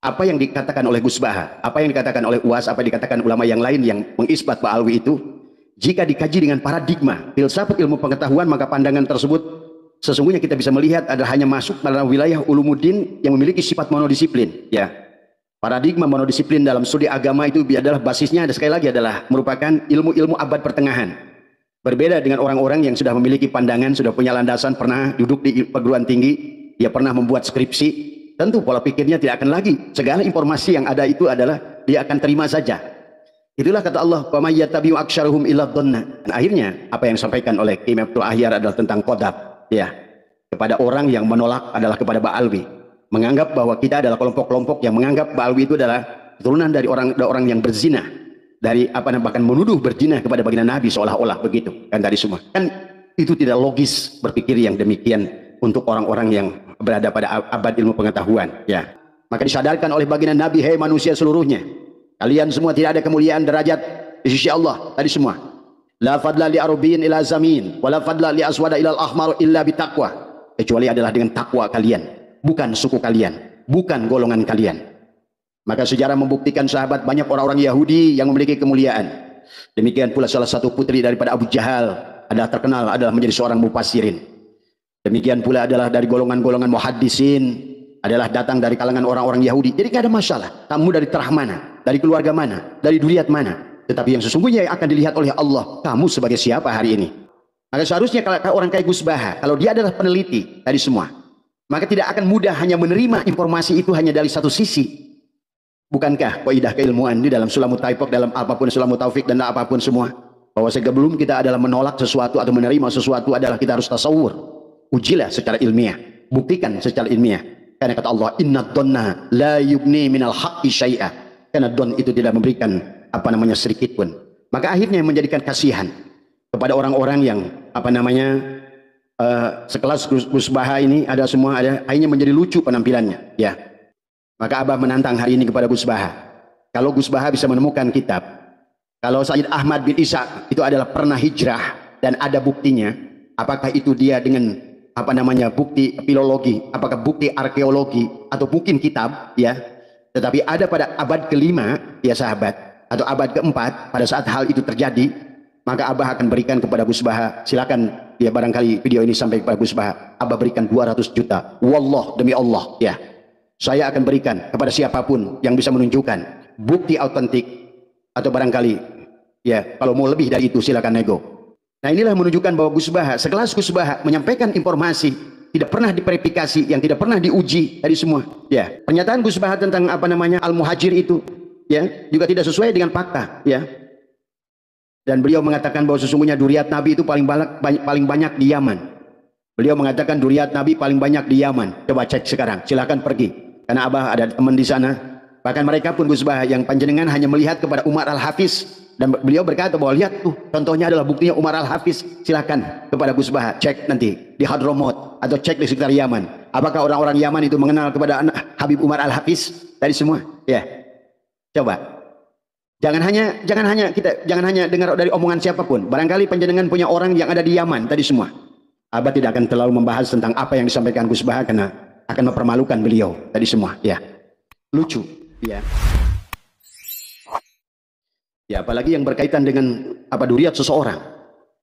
apa yang dikatakan oleh Gus Baha, apa yang dikatakan oleh UAS, apa yang dikatakan ulama yang lain yang mengisbat Ba'alwi itu, jika dikaji dengan paradigma filsafat ilmu pengetahuan, maka pandangan tersebut sesungguhnya kita bisa melihat adalah hanya masuk dalam wilayah ulumuddin yang memiliki sifat monodisiplin. Ya, paradigma monodisiplin dalam studi agama itu adalah basisnya, sekali lagi, adalah merupakan ilmu-ilmu abad pertengahan. Berbeda dengan orang-orang yang sudah memiliki pandangan, sudah punya landasan, pernah duduk di perguruan tinggi, dia pernah membuat skripsi. Tentu pola pikirnya tidak akan lagi, segala informasi yang ada itu adalah dia akan terima saja. Itulah kata Allah, wa may yattabi'u aktsaruhum illa dhanna. Dan akhirnya apa yang disampaikan oleh Kiai Abdul Ahyar adalah tentang qadab, ya. Kepada orang yang menolak adalah kepada Ba'alwi, menganggap bahwa kita adalah kelompok-kelompok yang menganggap Ba'alwi itu adalah keturunan dari orang yang berzina, dari bahkan menuduh berzina kepada baginda Nabi, seolah-olah begitu kan, tadi semua kan itu tidak logis berpikir yang demikian untuk orang-orang yang berada pada abad ilmu pengetahuan, ya. Maka disadarkan oleh baginda Nabi, hei manusia seluruhnya, kalian semua tidak ada kemuliaan derajat di sisi Allah, tadi semua. La fadla li arbiyin ila zamin, wa la fadla li aswada ila al-ahmar illa bitaqwa, kecuali adalah dengan takwa kalian, bukan suku kalian, bukan golongan kalian. Maka sejarah membuktikan sahabat, banyak orang-orang Yahudi yang memiliki kemuliaan. Demikian pula salah satu putri daripada Abu Jahal adalah terkenal adalah menjadi seorang mufassirin. Demikian pula adalah dari golongan-golongan muhaddisin, adalah datang dari kalangan orang-orang Yahudi. Jadi tidak ada masalah, kamu dari terah mana, dari keluarga mana, dari duriat mana. Tetapi yang sesungguhnya yang akan dilihat oleh Allah, kamu sebagai siapa hari ini. Maka seharusnya kalau orang kayak Gus Baha, kalau dia adalah peneliti tadi semua, maka tidak akan mudah hanya menerima informasi itu hanya dari satu sisi. Bukankah kaidah keilmuan di dalam Sulamut Taifik, dalam apapun Sulamut Taufik dan apapun semua, bahwa sebelum kita adalah menolak sesuatu atau menerima sesuatu adalah kita harus tasawur. Ujilah secara ilmiah, buktikan secara ilmiah. Karena kata Allah, inna dhanna la yugni minal haqqi syai'a. Karena don itu tidak memberikan sedikit pun. Maka akhirnya menjadikan kasihan kepada orang-orang yang sekelas Gus Baha ini, ada semua, ada akhirnya menjadi lucu penampilannya, ya. Maka Abah menantang hari ini kepada Gus Baha, kalau Gus Baha bisa menemukan kitab, kalau Sayyid Ahmad bin Isa itu adalah pernah hijrah dan ada buktinya, apakah itu dia dengan bukti filologi, apakah bukti arkeologi atau mungkin kitab, ya. Tetapi ada pada abad kelima, ya sahabat, atau abad keempat, pada saat hal itu terjadi, maka Abah akan berikan kepada Gus Baha, silakan ya, barangkali video ini sampai kepada Gus Baha, Abah berikan 200 juta, wallah, demi Allah, ya, saya akan berikan kepada siapapun yang bisa menunjukkan bukti autentik, atau barangkali ya kalau mau lebih dari itu silakan nego. Nah, inilah menunjukkan bahwa Gus Baha, sekelas Gus Baha menyampaikan informasi tidak pernah diverifikasi, yang tidak pernah diuji dari semua. Ya, pernyataan Gus Baha tentang Al-Muhajir itu, ya, juga tidak sesuai dengan fakta, ya. Dan beliau mengatakan bahwa sesungguhnya duriat Nabi itu paling banyak di Yaman. Beliau mengatakan duriat Nabi paling banyak di Yaman. Coba cek sekarang, silakan pergi. Karena Abah ada teman di sana. Bahkan mereka pun Gus Baha yang panjenengan hanya melihat kepada Umar Al-Hafiz. Dan beliau berkata bahwa lihat tuh, contohnya adalah buktinya Umar Al-Hafiz. Silakan kepada Gus Baha, cek nanti di Hadramaut atau cek di sekitar Yaman. Apakah orang-orang Yaman itu mengenal kepada Habib Umar Al-Hafiz tadi semua? Ya. Coba. Jangan hanya dengar dari omongan siapapun. Barangkali panjenengan punya orang yang ada di Yaman tadi semua. Abah tidak akan terlalu membahas tentang apa yang disampaikan Gus Baha karena akan mempermalukan beliau tadi semua, ya. Lucu, ya. Ya, apalagi yang berkaitan dengan duriat seseorang.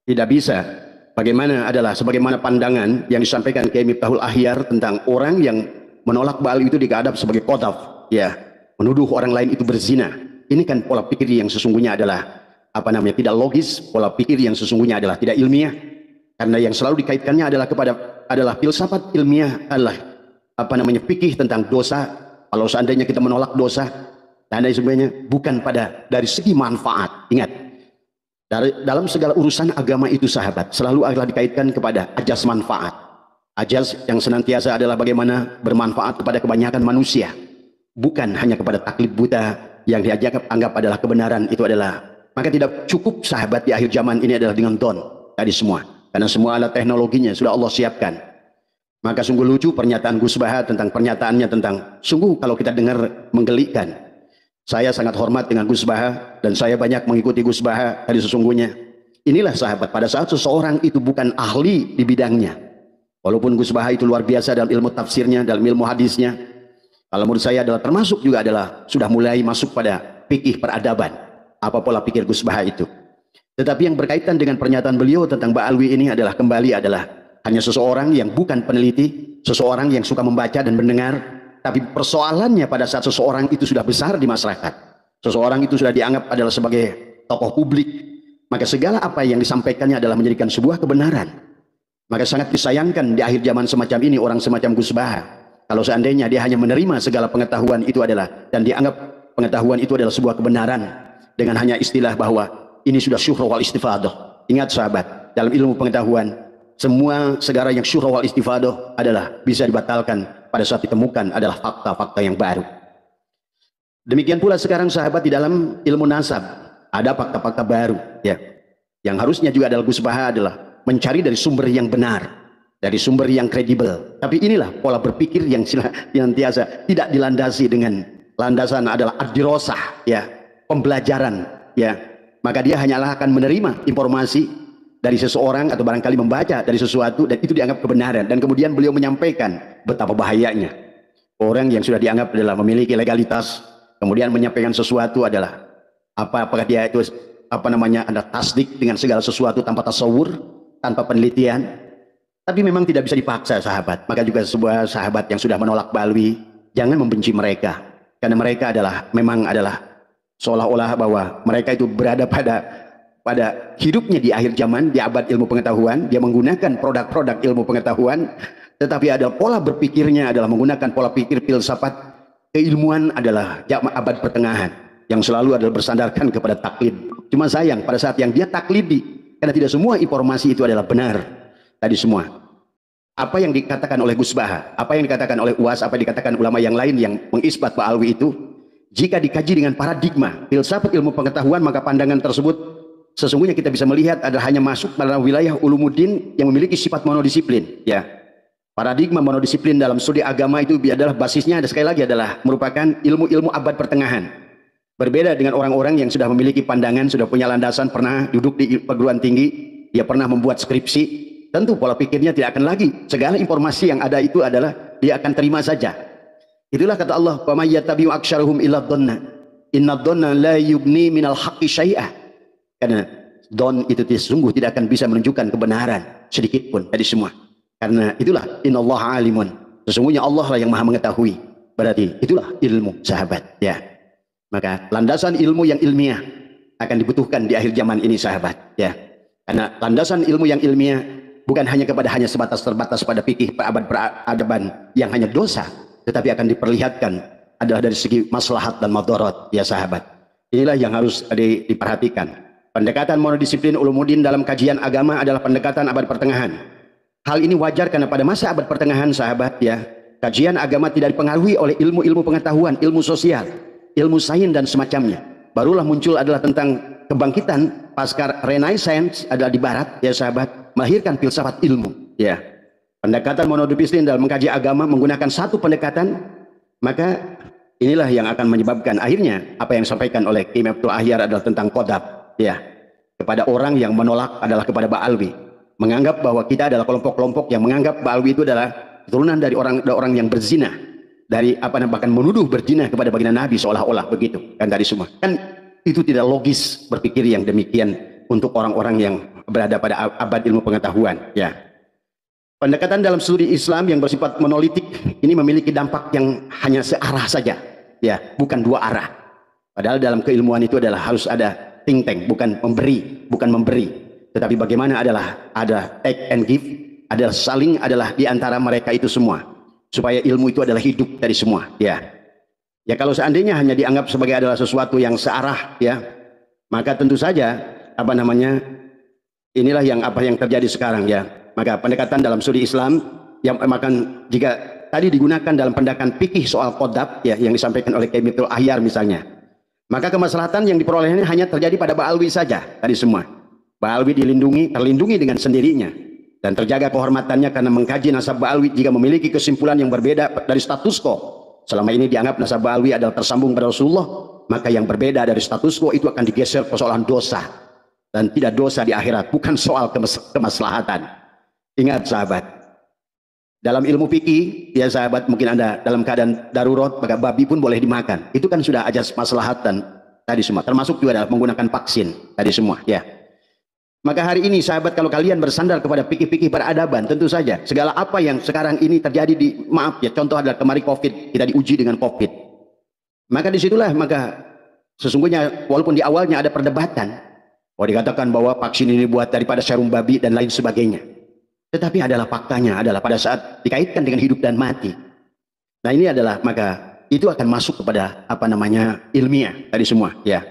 Tidak bisa. Sebagaimana pandangan yang disampaikan Kiai Miftahul Ahyar tentang orang yang menolak Ba'alwi itu diadab sebagai qadhaf, ya, menuduh orang lain itu berzina. Ini kan pola pikir yang sesungguhnya adalah tidak logis, pola pikir yang sesungguhnya adalah tidak ilmiah. Karena yang selalu dikaitkannya adalah filsafat ilmiah, adalah fikih tentang dosa. Kalau seandainya kita menolak dosa dan lain sebagainya, bukan dari segi manfaat. Ingat, dalam segala urusan agama itu sahabat selalu adalah dikaitkan kepada ajas manfaat. Ajas yang senantiasa adalah bagaimana bermanfaat kepada kebanyakan manusia, bukan hanya kepada taklid buta yang anggap adalah kebenaran. Itu adalah, maka tidak cukup sahabat di akhir zaman ini adalah dengan don tadi semua, karena semua alat teknologinya sudah Allah siapkan. Maka sungguh lucu pernyataan Gus Baha pernyataannya tentang, sungguh kalau kita dengar menggelikan. Saya sangat hormat dengan Gus Baha dan saya banyak mengikuti Gus Baha dari sesungguhnya. Inilah sahabat, pada saat seseorang itu bukan ahli di bidangnya, walaupun Gus Baha itu luar biasa dalam ilmu tafsirnya, dalam ilmu hadisnya, Kalau menurut saya adalah termasuk juga adalah sudah mulai masuk pada fikih peradaban. Apa pola pikir Gus Baha itu. Tetapi yang berkaitan dengan pernyataan beliau tentang Ba'alwi ini adalah kembali adalah hanya seseorang yang bukan peneliti, seseorang yang suka membaca dan mendengar, tapi persoalannya pada saat seseorang itu sudah besar di masyarakat, seseorang itu sudah dianggap adalah sebagai tokoh publik, maka segala apa yang disampaikannya adalah menjadikan sebuah kebenaran. Maka sangat disayangkan di akhir zaman semacam ini orang semacam Gus Baha. Kalau seandainya dia hanya menerima segala pengetahuan itu adalah, dan dianggap pengetahuan itu adalah sebuah kebenaran, dengan hanya istilah bahwa ini sudah syuhra wal istifadah. Ingat sahabat, dalam ilmu pengetahuan, semua segala yang syuhra wal istifadah adalah bisa dibatalkan pada saat ditemukan adalah fakta-fakta yang baru. Demikian pula sekarang sahabat di dalam ilmu nasab, ada fakta-fakta baru, ya. Yang harusnya juga adalah Gus Baha adalah mencari dari sumber yang benar, dari sumber yang kredibel. Tapi inilah pola berpikir yang senantiasa tidak dilandasi dengan landasan adalah ad-dirasah, ya, pembelajaran, ya. Maka dia hanyalah akan menerima informasi dari seseorang atau barangkali membaca dari sesuatu dan itu dianggap kebenaran, dan kemudian beliau menyampaikan betapa bahayanya orang yang sudah dianggap adalah memiliki legalitas kemudian menyampaikan sesuatu adalah apakah dia itu ada tasdik dengan segala sesuatu tanpa tasawur, tanpa penelitian. Tapi memang tidak bisa dipaksa sahabat. Maka juga sebuah sahabat yang sudah menolak Ba'alwi, jangan membenci mereka, karena mereka memang adalah seolah-olah bahwa mereka itu berada pada hidupnya di akhir zaman, di abad ilmu pengetahuan. Dia menggunakan produk-produk ilmu pengetahuan, tetapi ada pola berpikirnya adalah menggunakan pola pikir filsafat keilmuan adalah abad pertengahan, yang selalu adalah bersandarkan kepada taklid. Cuma sayang pada saat yang dia taklidi, karena tidak semua informasi itu adalah benar. Tadi semua apa yang dikatakan oleh Gus Baha, apa yang dikatakan oleh UAS, apa yang dikatakan ulama yang lain yang mengisbat Ba'alwi itu, jika dikaji dengan paradigma filsafat ilmu pengetahuan, maka pandangan tersebut sesungguhnya kita bisa melihat adalah hanya masuk dalam wilayah ulumuddin yang memiliki sifat monodisiplin, ya. Paradigma monodisiplin dalam studi agama itu adalah basisnya, sekali lagi adalah merupakan ilmu-ilmu abad pertengahan. Berbeda dengan orang-orang yang sudah memiliki pandangan, sudah punya landasan, pernah duduk di perguruan tinggi, dia pernah membuat skripsi. Tentu pola pikirnya tidak akan lagi segala informasi yang ada itu adalah dia akan terima saja. Itulah kata Allah, "Wa may yattabi'u aktsyaruhum illa dhanna. Inna dhanna la yughni minal haqqi syai'ah." Karena don itu sungguh tidak akan bisa menunjukkan kebenaran sedikit pun tadi semua. Karena itulah innallaha alimun. Sesungguhnya Allah lah yang Maha mengetahui. Berarti itulah ilmu sahabat, ya. Maka landasan ilmu yang ilmiah akan dibutuhkan di akhir zaman ini sahabat, ya. Karena landasan ilmu yang ilmiah bukan hanya terbatas pada fikih abad peradaban yang hanya dosa, tetapi akan diperlihatkan adalah dari segi maslahat dan madarat, ya sahabat. Inilah yang harus diperhatikan. Pendekatan monodisiplin ulumuddin dalam kajian agama adalah pendekatan abad pertengahan. Hal ini wajar karena pada masa abad pertengahan sahabat, ya, kajian agama tidak dipengaruhi oleh ilmu-ilmu pengetahuan, ilmu sosial, ilmu sains dan semacamnya. Barulah muncul adalah tentang kebangkitan pasca Renaissance adalah di barat, ya sahabat, melahirkan filsafat ilmu, ya. Pendekatan monodisiplin dalam mengkaji agama menggunakan satu pendekatan, maka inilah yang akan menyebabkan akhirnya apa yang disampaikan oleh Kiai Abdul Ahyar adalah tentang qadab, ya, kepada orang yang menolak adalah kepada Ba'alwi, menganggap bahwa kita adalah kelompok-kelompok yang menganggap Ba'alwi itu adalah turunan dari orang yang berzina, dari bahkan menuduh berzina kepada baginda Nabi seolah-olah begitu kan tadi semua. Kan itu tidak logis berpikir yang demikian untuk orang-orang yang berada pada abad ilmu pengetahuan, ya. Pendekatan dalam studi Islam yang bersifat monolitik ini memiliki dampak yang hanya searah saja, ya, bukan dua arah. Padahal dalam keilmuan itu adalah harus ada think tank, bukan memberi, tetapi bagaimana adalah ada take and give, adalah saling adalah di antara mereka itu semua, supaya ilmu itu adalah hidup dari semua, ya. Ya kalau seandainya hanya dianggap sebagai adalah sesuatu yang searah, ya, maka tentu saja inilah yang terjadi sekarang, ya. Maka pendekatan dalam studi Islam yang makan jika tadi digunakan dalam pendekatan fikih soal qadab, ya, yang disampaikan oleh Kiai Abdul Ahyar misalnya, maka kemaslahatan yang diperolehnya hanya terjadi pada Ba'alwi saja tadi semua. Ba'alwi terlindungi dengan sendirinya dan terjaga kehormatannya karena mengkaji nasab Ba'alwi jika memiliki kesimpulan yang berbeda dari status quo. Selama ini dianggap nasab Ba'alwi adalah tersambung pada Rasulullah, maka yang berbeda dari status quo itu akan digeser persoalan dosa, dan tidak dosa di akhirat, bukan soal kemaslahatan. Ingat sahabat, Dalam ilmu fikih, ya sahabat, mungkin Anda dalam keadaan darurat, maka babi pun boleh dimakan. Itu kan sudah ajas maslahatan tadi semua. Termasuk juga adalah menggunakan vaksin tadi semua, ya. Maka hari ini sahabat, kalau kalian bersandar kepada fikih-fikih peradaban, tentu saja segala apa yang sekarang ini terjadi di, maaf ya, contoh adalah kemarin COVID, kita diuji dengan COVID. Maka disitulah, maka sesungguhnya walaupun di awalnya ada perdebatan, dikatakan bahwa vaksin ini buat daripada serum babi dan lain sebagainya. Tetapi adalah faktanya adalah pada saat dikaitkan dengan hidup dan mati. Nah ini adalah, maka itu akan masuk kepada apa namanya ilmiah tadi semua, ya.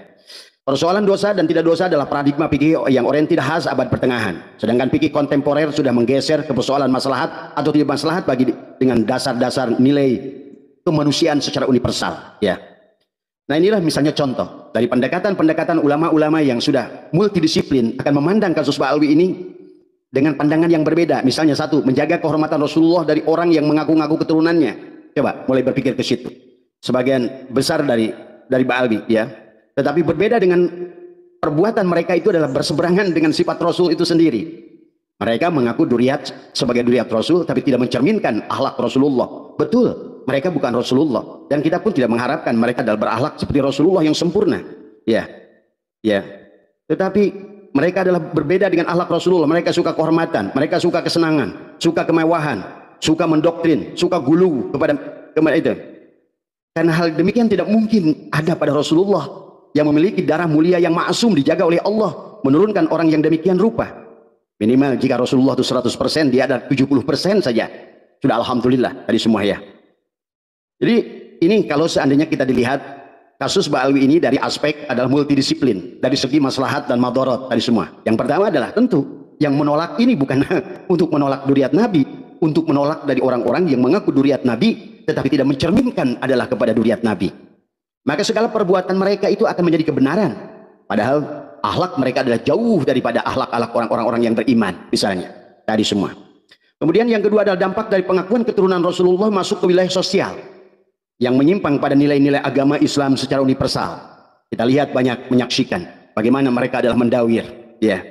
Persoalan dosa dan tidak dosa adalah paradigma fikih yang oriented khas abad pertengahan. Sedangkan fikih kontemporer sudah menggeser ke persoalan maslahat atau tidak maslahat bagi dengan dasar-dasar nilai kemanusiaan secara universal, ya. Nah inilah misalnya contoh dari pendekatan-pendekatan ulama-ulama yang sudah multidisiplin akan memandang kasus Mbak Alwi ini dengan pandangan yang berbeda. Misalnya satu, menjaga kehormatan Rasulullah dari orang yang mengaku-ngaku keturunannya. Coba mulai berpikir ke situ. Sebagian besar dari Mbak Alwi, ya. Tetapi berbeda dengan perbuatan mereka itu adalah berseberangan dengan sifat Rasul itu sendiri. Mereka mengaku duriat sebagai duriat Rasul, tapi tidak mencerminkan akhlak Rasulullah. Betul, mereka bukan Rasulullah, dan kita pun tidak mengharapkan mereka adalah berakhlak seperti Rasulullah yang sempurna. Ya, ya. Tetapi mereka adalah berbeda dengan akhlak Rasulullah. Mereka suka kehormatan, mereka suka kesenangan, suka kemewahan, suka mendoktrin, suka gulu kepada itu. Karena hal demikian tidak mungkin ada pada Rasulullah yang memiliki darah mulia yang maksum dijaga oleh Allah, menurunkan orang yang demikian rupa. Minimal jika Rasulullah itu 100%, dia ada 70% saja. Sudah alhamdulillah tadi semua, ya. Jadi ini kalau seandainya kita dilihat kasus Mbak Alwi ini dari aspek adalah multidisiplin, dari segi maslahat dan madharat tadi semua. Yang pertama adalah tentu yang menolak ini bukan untuk menolak duriat Nabi, untuk menolak dari orang-orang yang mengaku duriat Nabi tetapi tidak mencerminkan adalah kepada duriat Nabi. Maka segala perbuatan mereka itu akan menjadi kebenaran, padahal akhlak mereka adalah jauh daripada akhlak-akhlak orang-orang yang beriman misalnya tadi semua. Kemudian yang kedua adalah dampak dari pengakuan keturunan Rasulullah masuk ke wilayah sosial yang menyimpang pada nilai-nilai agama Islam secara universal. Kita lihat banyak menyaksikan bagaimana mereka adalah mendawir, ya.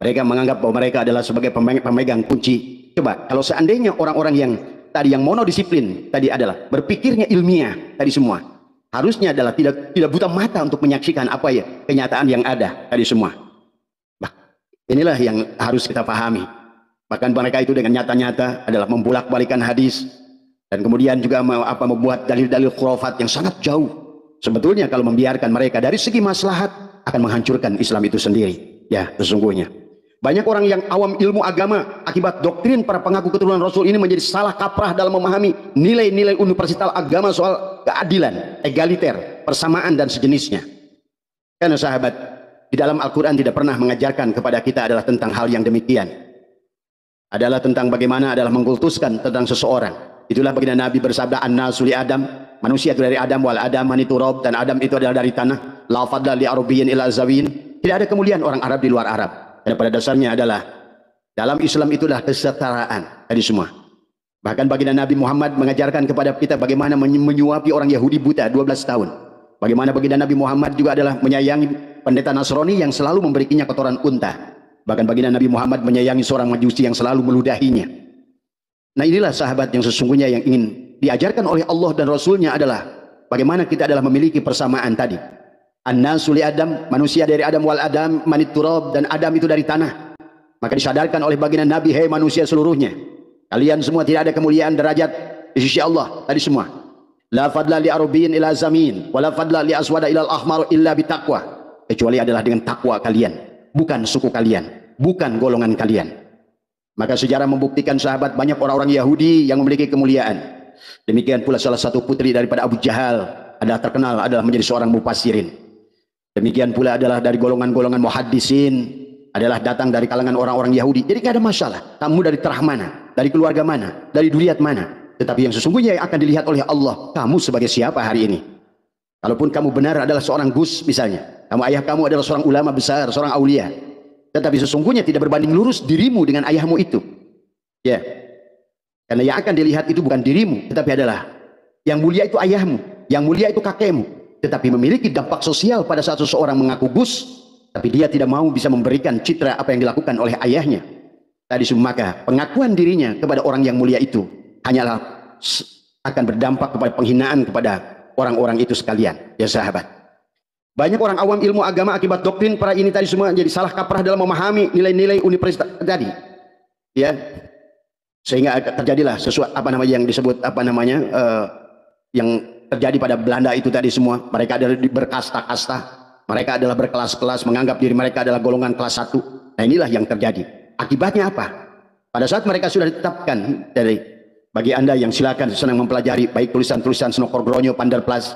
Mereka menganggap bahwa mereka adalah sebagai pemegang kunci. Coba kalau seandainya orang-orang yang tadi yang monodisiplin tadi adalah berpikirnya ilmiah tadi semua, harusnya adalah tidak buta mata untuk menyaksikan apa ya kenyataan yang ada tadi semua. Bah, inilah yang harus kita pahami. Bahkan mereka itu dengan nyata-nyata adalah membulak-balikan hadis, dan kemudian juga membuat dalil-dalil khurafat yang sangat jauh. Sebetulnya kalau membiarkan mereka dari segi maslahat akan menghancurkan Islam itu sendiri. Ya, sesungguhnya banyak orang yang awam ilmu agama akibat doktrin para pengaku keturunan Rasul ini menjadi salah kaprah dalam memahami nilai-nilai universal agama soal keadilan, egaliter, persamaan dan sejenisnya. Karena sahabat, di dalam Al-Quran tidak pernah mengajarkan kepada kita adalah tentang hal yang demikian. Adalah tentang bagaimana adalah mengkultuskan tentang seseorang. Itulah baginda Nabi bersabda, an-nasu li Adam, manusia itu dari Adam, wal Adam maniturab, dan Adam itu adalah dari tanah, la fadla li arabiyyin ila zawin. Tidak ada kemuliaan orang Arab di luar Arab. Dan pada dasarnya adalah dalam Islam itulah kesetaraan tadi semua. Bahkan baginda Nabi Muhammad mengajarkan kepada kita bagaimana menyuapi orang Yahudi buta 12 tahun. Bagaimana baginda Nabi Muhammad juga adalah menyayangi pendeta Nasrani yang selalu memberikannya kotoran unta. Bahkan baginda Nabi Muhammad menyayangi seorang Majusi yang selalu meludahinya. Nah inilah sahabat yang sesungguhnya yang ingin diajarkan oleh Allah dan Rasulnya adalah bagaimana kita adalah memiliki persamaan tadi. An-nasu li Adam, manusia dari Adam, wal Adam manit turab, dan Adam itu dari tanah. Maka disadarkan oleh baginda Nabi, hei manusia seluruhnya, kalian semua tidak ada kemuliaan derajat di sisi Allah tadi semua. La fadla li arabiyyin ila zamin, wa la fadla li aswada ila al-ahmar illa bitaqwa. Kecuali adalah dengan takwa kalian, bukan suku kalian, bukan golongan kalian. Maka sejarah membuktikan sahabat banyak orang-orang Yahudi yang memiliki kemuliaan. Demikian pula salah satu putri daripada Abu Jahal adalah terkenal adalah menjadi seorang mufassirin. Demikian pula adalah dari golongan-golongan muhaddisin adalah datang dari kalangan orang-orang Yahudi. Jadi tidak ada masalah. Kamu dari terah mana, dari keluarga mana, dari duriat mana. Tetapi yang sesungguhnya yang akan dilihat oleh Allah, kamu sebagai siapa hari ini. Kalaupun kamu benar adalah seorang Gus misalnya, ayah kamu adalah seorang ulama besar, seorang aulia. Tetapi sesungguhnya tidak berbanding lurus dirimu dengan ayahmu itu. Ya. Karena yang akan dilihat itu bukan dirimu, tetapi adalah yang mulia itu ayahmu, yang mulia itu kakekmu. Tetapi memiliki dampak sosial pada saat seseorang mengaku Gus, tapi dia tidak mau bisa memberikan citra apa yang dilakukan oleh ayahnya. Tadi maka pengakuan dirinya kepada orang yang mulia itu hanyalah akan berdampak kepada penghinaan kepada orang-orang itu sekalian, ya sahabat. Banyak orang awam ilmu agama akibat doktrin para ini tadi semua jadi salah kaprah dalam memahami nilai-nilai universitas tadi, ya, sehingga terjadilah sesuatu yang disebut yang terjadi pada Belanda itu tadi semua. Mereka adalah berkasta-kasta, mereka adalah berkelas-kelas, menganggap diri mereka adalah golongan kelas 1. Nah inilah yang terjadi. Akibatnya apa? Pada saat mereka sudah ditetapkan, bagi anda yang silakan senang mempelajari baik tulisan-tulisan Snokor-Gronyo, Panderplas,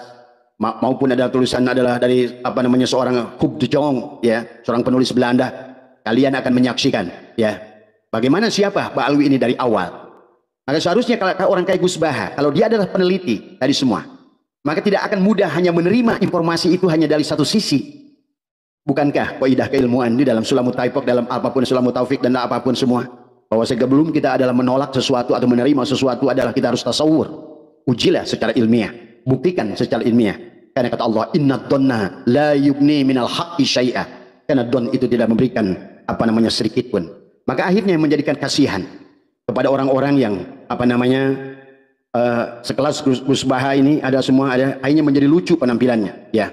maupun ada tulisan adalah dari seorang Huub de Jong, ya, seorang penulis Belanda, kalian akan menyaksikan, ya, bagaimana siapa Mbak Alwi ini dari awal. Maka seharusnya kalau orang kayak Gus Baha, kalau dia adalah peneliti tadi semua, maka tidak akan mudah hanya menerima informasi itu hanya dari satu sisi. Bukankah kaidah keilmuan di dalam Sulamut Taifok, dalam apapun Sulamut Taufik dan apapun semua, bahwa sebelum kita adalah menolak sesuatu atau menerima sesuatu adalah kita harus tasawur, ujilah secara ilmiah, buktikan secara ilmiah. Karena kata Allah, inna dhanna la yugni minal haqqi syai'a. Karena don itu tidak memberikan sedikit pun. Maka akhirnya menjadikan kasihan kepada orang-orang yang sekelas Gus Baha ini akhirnya menjadi lucu penampilannya, ya.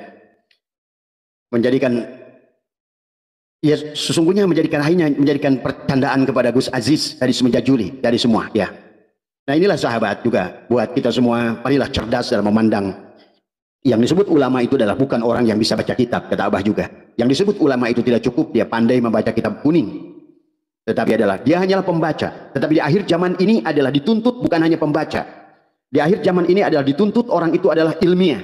Sesungguhnya menjadikan percandaan kepada Gus Aziz dari semenjak Juli dari semua, ya. Nah inilah sahabat juga buat kita semua, marilah cerdas dalam memandang. Yang disebut ulama itu adalah bukan orang yang bisa baca kitab, kata Abah juga. Yang disebut ulama itu tidak cukup dia pandai membaca kitab kuning, tetapi dia hanyalah pembaca. Tetapi di akhir zaman ini adalah dituntut bukan hanya pembaca. Di akhir zaman ini adalah dituntut orang itu adalah ilmiah.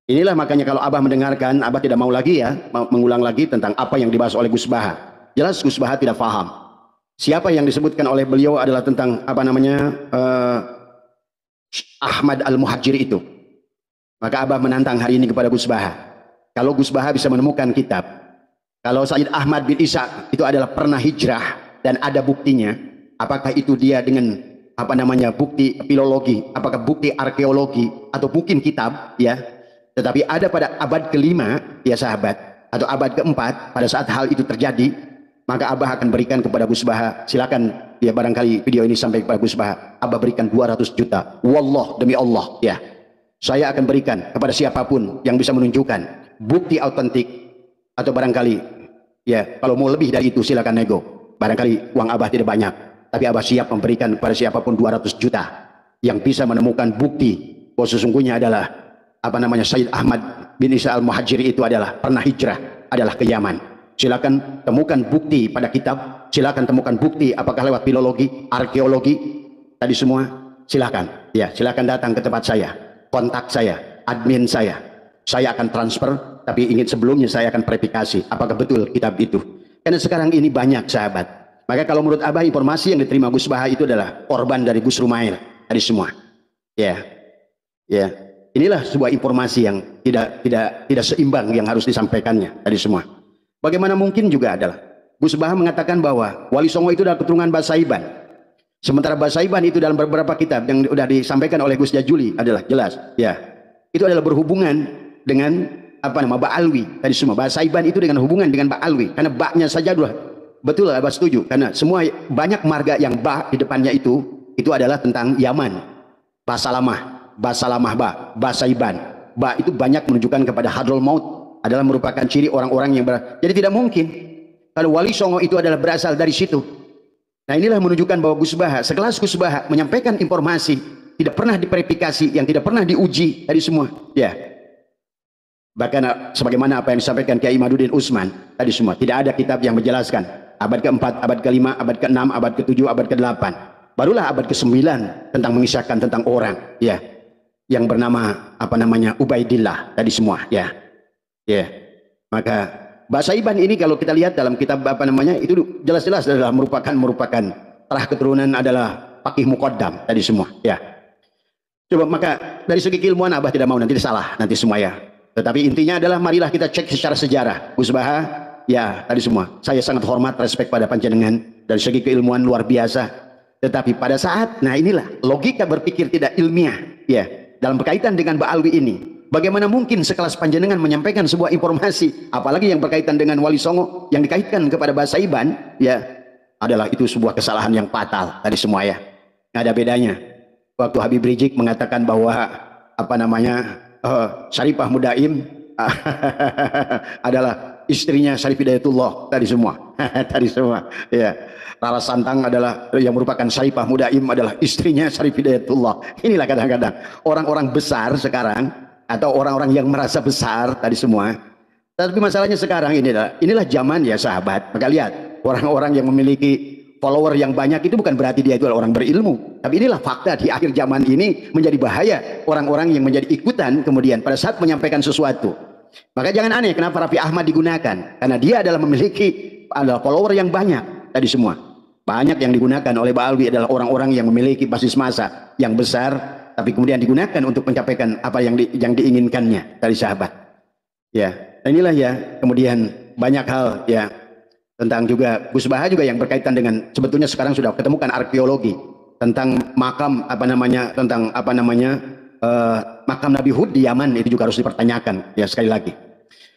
Inilah makanya kalau Abah mendengarkan, Abah tidak mau lagi mengulang lagi tentang apa yang dibahas oleh Gus Baha. Jelas Gus Baha tidak paham. Siapa yang disebutkan oleh beliau adalah tentang Ahmad Al-Muhajir itu. Maka Abah menantang hari ini kepada Gus Baha. Kalau Gus Baha bisa menemukan kitab, kalau Sayyid Ahmad bin Isa itu adalah pernah hijrah dan ada buktinya, apakah itu dia dengan bukti filologi, apakah bukti arkeologi atau mungkin kitab, ya. Tetapi ada pada abad ke-5, ya sahabat, atau abad ke-4, pada saat hal itu terjadi, maka Abah akan berikan kepada Gus Baha. Silakan, ya, barangkali video ini sampai kepada Gus Baha. Abah berikan 200 juta. Wallah, demi Allah, ya. Saya akan berikan kepada siapapun yang bisa menunjukkan bukti autentik, atau barangkali, ya, kalau mau lebih dari itu silakan nego. Barangkali uang Abah tidak banyak, tapi Abah siap memberikan kepada siapapun 200 juta yang bisa menemukan bukti bahwa sesungguhnya adalah Sayyid Ahmad bin Isa Al-Muhajir itu adalah pernah hijrah, adalah ke Yaman. Silakan temukan bukti pada kitab, silakan temukan bukti apakah lewat filologi, arkeologi tadi semua, silakan, ya, silakan datang ke tempat saya, kontak saya, admin saya akan transfer. Tapi ingin sebelumnya saya akan verifikasi apakah betul kitab itu, karena sekarang ini banyak sahabat. Maka kalau menurut Abah, informasi yang diterima Gus Baha itu adalah korban dari Gus Rumail tadi semua, ya. Inilah sebuah informasi yang tidak seimbang yang harus disampaikannya tadi semua. Bagaimana mungkin juga adalah Gus Baha mengatakan bahwa Wali Songo itu adalah keturunan Basaiban, sementara Basaiban itu dalam beberapa kitab yang sudah disampaikan oleh Gus Jajuli adalah jelas, ya, itu adalah berhubungan dengan Mbak Alwi tadi semua. Basaiban itu dengan hubungan dengan Mbak Alwi, karena baknya saja adalah betul, Abah setuju, karena semua banyak marga yang ba di depannya itu adalah tentang Yaman. Basalamah ba, Basaiban ba itu banyak menunjukkan kepada Hadrul Maut, adalah merupakan ciri orang-orang yang jadi tidak mungkin kalau Wali Songo itu adalah berasal dari situ. Nah inilah menunjukkan bahwa Gus Baha, sekelas Gus Baha menyampaikan informasi tidak pernah diverifikasi, yang tidak pernah diuji tadi semua, ya. Bahkan sebagaimana apa yang disampaikan Kiai Imaduddin Utsman tadi semua, tidak ada kitab yang menjelaskan abad ke-4, abad ke-5, abad ke-6, abad ke-7, abad ke-8. Barulah abad ke-9 tentang mengisahkan tentang orang, ya, yang bernama Ubaidillah tadi semua, ya. Maka Basaiban ini kalau kita lihat dalam kitab itu jelas-jelas adalah merupakan terah keturunan adalah Faqih Muqaddam tadi semua, ya. Coba maka dari segi keilmuan Abah tidak mau nanti salah nanti semua, ya. Tetapi intinya adalah marilah kita cek secara sejarah. Gus Baha, ya, tadi semua saya sangat hormat, respek pada panjenengan dari segi keilmuan luar biasa. Tetapi pada saat, nah inilah logika berpikir tidak ilmiah, ya, dalam berkaitan dengan Mbak Alwi ini. Bagaimana mungkin sekelas panjenengan menyampaikan sebuah informasi, apalagi yang berkaitan dengan Wali Songo yang dikaitkan kepada Basaiban, ya, adalah itu sebuah kesalahan yang fatal tadi semua, ya. nggak ada bedanya. Waktu Habib Rizik mengatakan bahwa apa namanya Syarifah Mudaim adalah istrinya Syarif Hidayatullah tadi semua. Tadi semua. Ya. Rara Santang adalah yang merupakan Syarifah Mudaim adalah istrinya Syarif Hidayatullah. Inilah kadang-kadang orang-orang besar sekarang atau orang-orang yang merasa besar tadi semua. Tapi masalahnya sekarang inilah zaman ya sahabat. Maka lihat orang-orang yang memiliki follower yang banyak itu bukan berarti dia itu adalah orang berilmu. Tapi inilah fakta di akhir zaman ini menjadi bahaya orang-orang yang menjadi ikutan kemudian pada saat menyampaikan sesuatu. Maka jangan aneh kenapa Raffi Ahmad digunakan, karena dia adalah memiliki follower yang banyak tadi semua. Banyak yang digunakan oleh Mbak Alwi adalah orang-orang yang memiliki basis massa yang besar, tapi kemudian digunakan untuk mencapai apa yang diinginkannya dari sahabat. Ya, inilah ya kemudian banyak hal ya tentang juga Gus Baha juga yang berkaitan dengan sebetulnya sekarang sudah ketemukan arkeologi tentang makam makam Nabi Hud di Yaman itu juga harus dipertanyakan ya sekali lagi.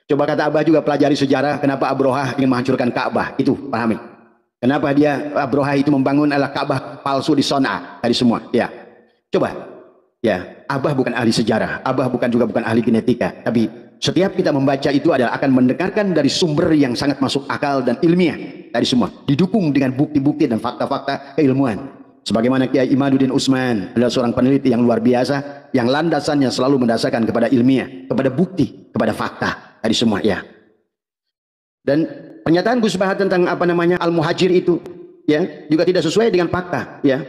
Coba kata Abah juga pelajari sejarah kenapa Abrohah ingin menghancurkan Ka'bah itu pahami. Kenapa dia Abrohah itu membangun adalah Ka'bah palsu di Son'a tadi semua ya. Coba ya Abah bukan ahli sejarah, Abah bukan ahli genetika, tapi setiap kita membaca itu adalah akan mendengarkan dari sumber yang sangat masuk akal dan ilmiah tadi semua, didukung dengan bukti-bukti dan fakta-fakta keilmuan. Sebagaimana Kiai Imaduddin Utsman adalah seorang peneliti yang luar biasa, yang landasannya selalu mendasarkan kepada ilmiah, kepada bukti, kepada fakta tadi semua ya. Dan pernyataan Gus Baha tentang Al-Muhajir itu ya juga tidak sesuai dengan fakta ya.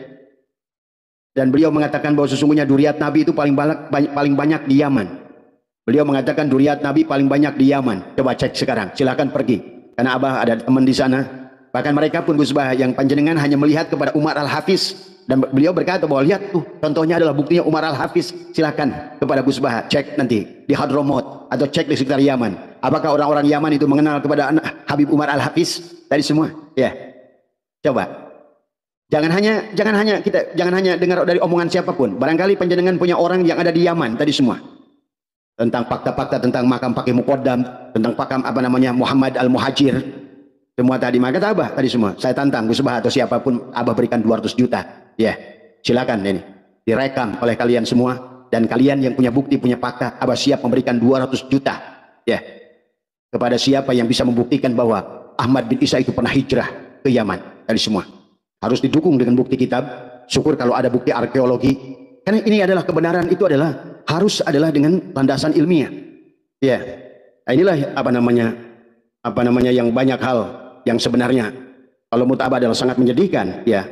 Dan beliau mengatakan bahwa sesungguhnya duriat Nabi itu paling banyak di Yaman. Beliau mengatakan duriat Nabi paling banyak di Yaman. Coba cek sekarang, silakan pergi. Karena Abah ada teman di sana. Bahkan mereka pun Gus Baha yang panjenengan hanya melihat kepada Umar Al-Hafiz. Dan beliau berkata bahwa lihat tuh, contohnya adalah buktinya Umar Al-Hafiz. Silakan kepada Gus Baha, cek nanti di Hadramaut atau cek di sekitar Yaman. Apakah orang-orang Yaman itu mengenal kepada Habib Umar Al-Hafiz tadi semua? Ya. Coba. Jangan hanya dengar dari omongan siapapun. Barangkali panjenengan punya orang yang ada di Yaman tadi semua. Tentang fakta-fakta tentang makam Pakih Muqaddam, tentang makam Muhammad Al-Muhajir. Semua tadi maka kata Abah tadi semua. Saya tantang Gus Baha atau siapapun, Abah berikan 200 juta. Ya. Silakan ini. Direkam oleh kalian semua dan kalian yang punya bukti, punya fakta, Abah siap memberikan 200 juta. Ya. Kepada siapa yang bisa membuktikan bahwa Ahmad bin Isa itu pernah hijrah ke Yaman tadi semua. Harus didukung dengan bukti kitab. Syukur kalau ada bukti arkeologi. Karena ini adalah kebenaran itu harus dengan landasan ilmiah. Ya. Nah, inilah yang banyak hal yang sebenarnya kalau mutabah adalah sangat menyedihkan. Ya.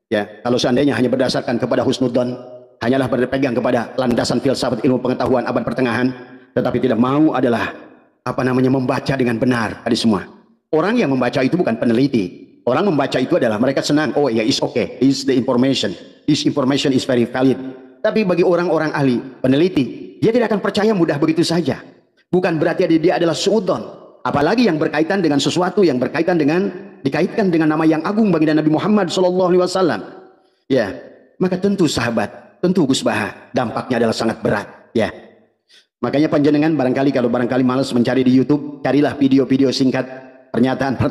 Ya. Kalau seandainya hanya berdasarkan kepada husnudzon, hanyalah berpegang kepada landasan filsafat ilmu pengetahuan abad pertengahan, tetapi tidak mau adalah membaca dengan benar tadi semua. Orang yang membaca itu bukan peneliti. Orang membaca itu adalah mereka senang, oh ya is okay, is the information, this information is very valid. Tapi bagi orang-orang ahli, peneliti, dia tidak akan percaya mudah begitu saja. Bukan berarti dia adalah suudon. Apalagi yang berkaitan dengan sesuatu yang dikaitkan dengan nama yang agung bagi Nabi Muhammad SAW. Ya, maka tentu sahabat, tentu Gus Baha, dampaknya adalah sangat berat. Ya, makanya panjenengan kalau barangkali malas mencari di YouTube, carilah video-video singkat. Pernyataan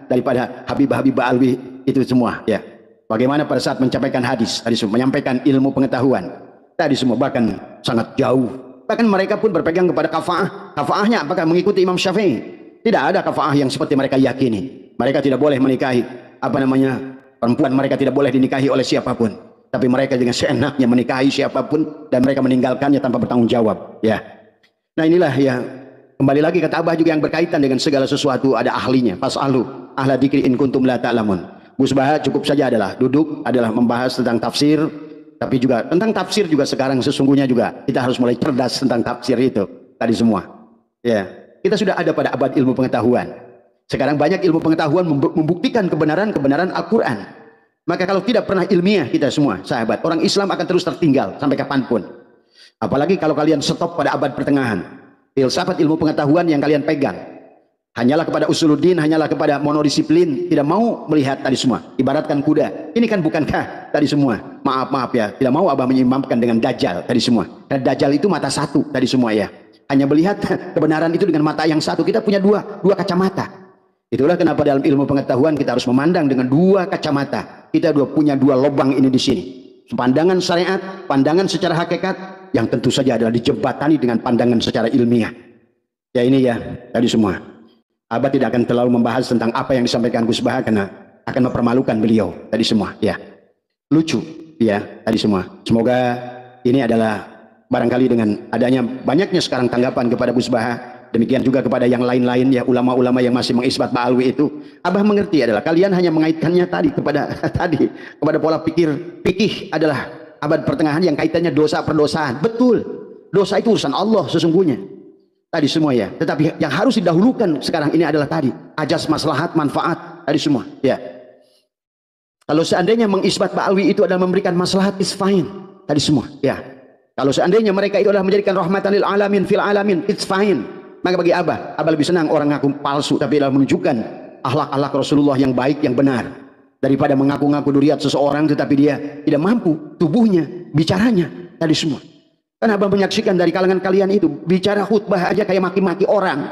daripada Habib Alwi itu semua ya. Bagaimana pada saat menyampaikan hadis tadi semua, menyampaikan ilmu pengetahuan tadi semua bahkan sangat jauh. Bahkan mereka pun berpegang kepada kafaah. Kafaahnya apakah mengikuti Imam Syafi'i? Tidak ada kafaah yang seperti mereka yakini. Mereka tidak boleh menikahi perempuan, mereka tidak boleh dinikahi oleh siapapun. Tapi mereka dengan seenaknya menikahi siapapun dan mereka meninggalkannya tanpa bertanggung jawab ya. Nah inilah ya. Kembali lagi kata Abah juga yang berkaitan dengan segala sesuatu ada ahlinya. Fas'alu ahla dzikri in kuntum la ta'lamun. Gus Baha cukup saja duduk membahas tentang tafsir, tapi juga tentang tafsir juga sekarang sesungguhnya juga kita harus mulai cerdas tentang tafsir itu tadi semua. Ya, kita sudah ada pada abad ilmu pengetahuan. Sekarang banyak ilmu pengetahuan membuktikan kebenaran Al-Qur'an. Maka kalau tidak pernah ilmiah kita semua, sahabat, orang Islam akan terus tertinggal sampai kapanpun. Apalagi kalau kalian stop pada abad pertengahan. Filsafat ilmu pengetahuan yang kalian pegang hanyalah kepada usuluddin, hanyalah kepada monodisiplin, tidak mau melihat tadi semua. Ibaratkan kuda, ini kan bukankah tadi semua, maaf ya, tidak mau Abah menyimpangkan dengan Dajjal tadi semua. Dan Dajjal itu mata satu tadi semua ya, hanya melihat kebenaran itu dengan mata yang satu. Kita punya dua kacamata. Itulah kenapa dalam ilmu pengetahuan kita harus memandang dengan dua kacamata. kita udah punya dua lubang ini di sini. Pandangan syariat, pandangan secara hakikat, yang tentu saja adalah dijembatani dengan pandangan secara ilmiah. Ya ini ya, tadi semua. Abah tidak akan terlalu membahas tentang apa yang disampaikan Gus Baha karena akan mempermalukan beliau. Tadi semua, ya. Lucu, ya, tadi semua. Semoga ini adalah barangkali dengan adanya banyaknya sekarang tanggapan kepada Gus Baha, demikian juga kepada yang lain-lain ya, ulama-ulama yang masih mengisbat Pak Alwi itu, Abah mengerti adalah kalian hanya mengaitkannya tadi kepada pola pikir fikih adalah abad pertengahan yang kaitannya dosa perdosaan. Betul, dosa itu urusan Allah sesungguhnya. Tadi semua ya, tetapi yang harus didahulukan sekarang ini adalah tadi ajas maslahat manfaat tadi semua ya. Kalau seandainya mengisbat Pak Alwi itu adalah memberikan maslahat, is fine tadi semua ya. Kalau seandainya mereka itu adalah menjadikan rahmatan lil alamin fil alamin, it's fine. Maka bagi Abah lebih senang orang ngaku palsu tapi adalah menunjukkan akhlak-akhlak Rasulullah yang baik, yang benar, daripada mengaku-ngaku duriat seseorang tetapi dia tidak mampu, tubuhnya, bicaranya tadi semua. Kan Abah menyaksikan dari kalangan kalian itu bicara khutbah aja kayak maki-maki orang.